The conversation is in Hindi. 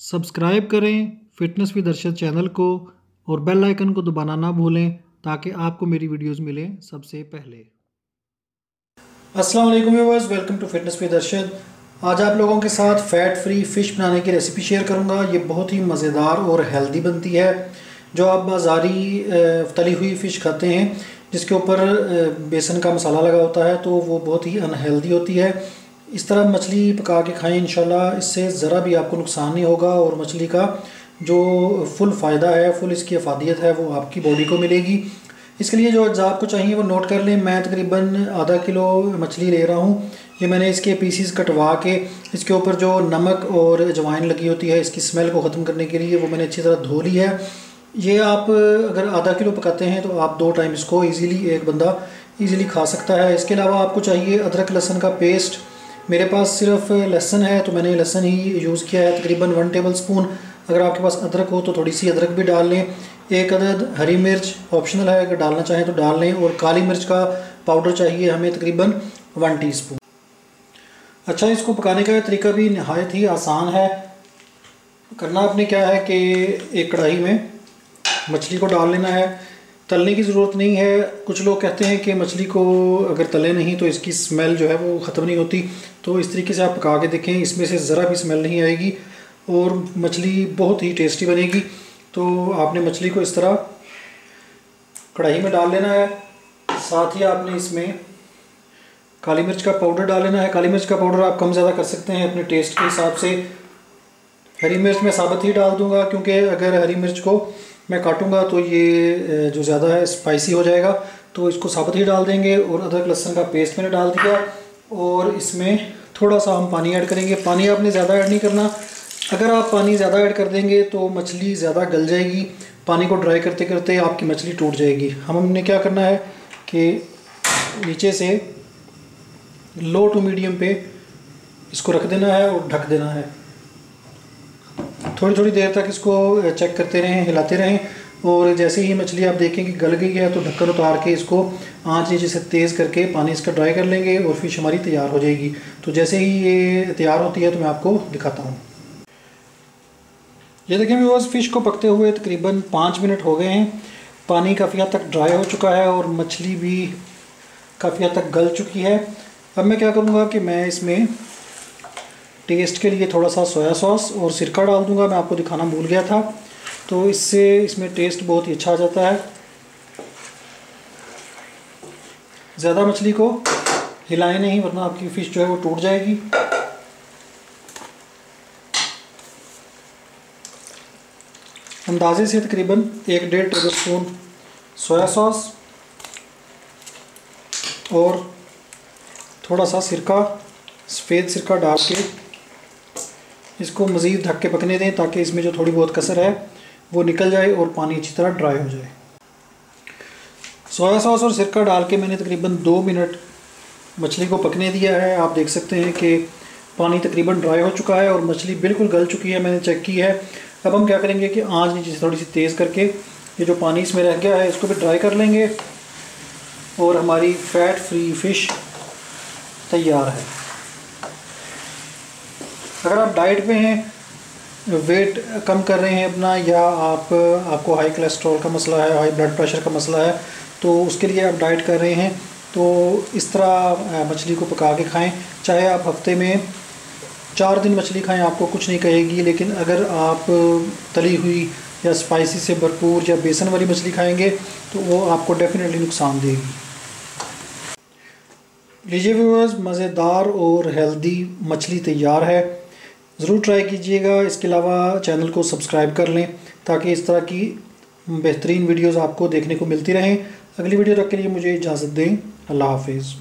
सब्सक्राइब करें फ़िटनेस विद अरशद चैनल को और बेल आइकन को दबाना ना भूलें ताकि आपको मेरी वीडियोस मिलें सबसे पहले। अस्सलाम वालेकुम viewers, welcome to fitness with Arshad. आज आप लोगों के साथ फ़ैट फ्री फ़िश बनाने की रेसिपी शेयर करूंगा। ये बहुत ही मज़ेदार और हेल्दी बनती है। जो आप बाज़ारी तली हुई फ़िश खाते हैं जिसके ऊपर बेसन का मसाला लगा होता है, तो वो बहुत ही अनहेल्दी होती है। इस तरह मछली पका के खाएं, इंशाल्लाह इससे ज़रा भी आपको नुकसान नहीं होगा और मछली का जो फुल फ़ायदा है, फुल इसकी अफादियत है, वो आपकी बॉडी को मिलेगी। इसके लिए जो अज्जा आपको चाहिए वो नोट कर लें। मैं तकरीबन आधा किलो मछली ले रहा हूँ। ये मैंने इसके पीसीस कटवा के इसके ऊपर जो नमक और अजवाइन लगी होती है इसकी स्मेल को ख़त्म करने के लिए वो मैंने अच्छी तरह धो ली है। ये आप अगर आधा किलो पकाते हैं तो आप 2 टाइम इसको ईज़िली एक बंदा ईज़िली खा सकता है। इसके अलावा आपको चाहिए अदरक लहसुन का पेस्ट। मेरे पास सिर्फ लहसुन है तो मैंने लहसुन ही यूज़ किया है, तकरीबन 1 टेबल स्पून। अगर आपके पास अदरक हो तो थोड़ी सी अदरक भी डाल लें। एक अदद हरी मिर्च ऑप्शनल है, अगर डालना चाहें तो डाल लें। और काली मिर्च का पाउडर चाहिए हमें तकरीबन 1 टीस्पून। अच्छा, इसको पकाने का तरीका भी नहायत ही आसान है। करना आपने क्या है कि एक कढ़ाई में मछली को डाल लेना है। तलने की ज़रूरत नहीं है। कुछ लोग कहते हैं कि मछली को अगर तले नहीं तो इसकी स्मेल जो है वो ख़त्म नहीं होती, तो इस तरीके से आप पका के देखें, इसमें से ज़रा भी स्मेल नहीं आएगी और मछली बहुत ही टेस्टी बनेगी। तो आपने मछली को इस तरह कढ़ाई में डाल लेना है। साथ ही आपने इसमें काली मिर्च का पाउडर डाल लेना है। काली मिर्च का पाउडर आप कम ज़्यादा कर सकते हैं अपने टेस्ट के हिसाब से। हरी मिर्च मैं साबुत ही डाल दूँगा क्योंकि अगर हरी मिर्च को मैं काटूंगा तो ये जो ज़्यादा है स्पाइसी हो जाएगा, तो इसको साबुत ही डाल देंगे। और अदरक लहसुन का पेस्ट मैंने डाल दिया और इसमें थोड़ा सा हम पानी ऐड करेंगे। पानी आपने ज़्यादा ऐड नहीं करना। अगर आप पानी ज़्यादा ऐड कर देंगे तो मछली ज़्यादा गल जाएगी। पानी को ड्राई करते करते आपकी मछली टूट जाएगी। हमने क्या करना है कि नीचे से लो टू मीडियम पे इसको रख देना है और ढक देना है। थोड़ी थोड़ी देर तक इसको चेक करते रहें, हिलाते रहें। और जैसे ही मछली आप देखें कि गल गई है तो ढक्कन उतार के इसको आंच नीचे से तेज़ करके पानी इसका ड्राई कर लेंगे और फ़िश हमारी तैयार हो जाएगी। तो जैसे ही ये तैयार होती है तो मैं आपको दिखाता हूँ। ये देखें व्यूअर्स, फ़िश को पकते हुए तकरीबन 5 मिनट हो गए हैं। पानी काफ़ी हद तक ड्राई हो चुका है और मछली भी काफ़ी हद तक गल चुकी है। अब मैं क्या करूँगा कि मैं इसमें टेस्ट के लिए थोड़ा सा सोया सॉस और सिरका डाल दूंगा। मैं आपको दिखाना भूल गया था, तो इससे इसमें टेस्ट बहुत ही अच्छा आ जाता है। ज़्यादा मछली को हिलाएं नहीं वरना आपकी फ़िश जो है वो टूट जाएगी। अंदाजे से तकरीबन 1-1.5 टेबल स्पून सोया सॉस और थोड़ा सा सिरका, सफ़ेद सिरका डाल के इसको मज़ीद ढक के पकने दें ताकि इसमें जो थोड़ी बहुत कसर है वो निकल जाए और पानी अच्छी तरह ड्राई हो जाए। सोया सॉस और सिरका डाल के मैंने तकरीबन 2 मिनट मछली को पकने दिया है। आप देख सकते हैं कि पानी तकरीबन ड्राई हो चुका है और मछली बिल्कुल गल चुकी है, मैंने चेक की है। अब हम क्या करेंगे कि आंच नीचे से थोड़ी सी तेज़ करके ये जो पानी इसमें रह गया है इसको भी ड्राई कर लेंगे और हमारी फ़ैट फ्री फ़िश तैयार है। अगर आप डाइट पे हैं, वेट कम कर रहे हैं अपना, या आपको हाई कोलेस्ट्रॉल का मसला है, हाई ब्लड प्रेशर का मसला है, तो उसके लिए आप डाइट कर रहे हैं, तो इस तरह मछली को पका के खाएं। चाहे आप हफ्ते में 4 दिन मछली खाएं, आपको कुछ नहीं कहेगी। लेकिन अगर आप तली हुई या स्पाइसी से भरपूर या बेसन वाली मछली खाएंगे तो वो आपको डेफिनेटली नुकसान देगी। लीजिए व्यूअर्स, मज़ेदार और हेल्दी मछली तैयार है। ज़रूर ट्राई कीजिएगा। इसके अलावा चैनल को सब्सक्राइब कर लें ताकि इस तरह की बेहतरीन वीडियोस आपको देखने को मिलती रहें। अगली वीडियो तक के लिए मुझे इजाज़त दें। अल्लाह हाफिज़।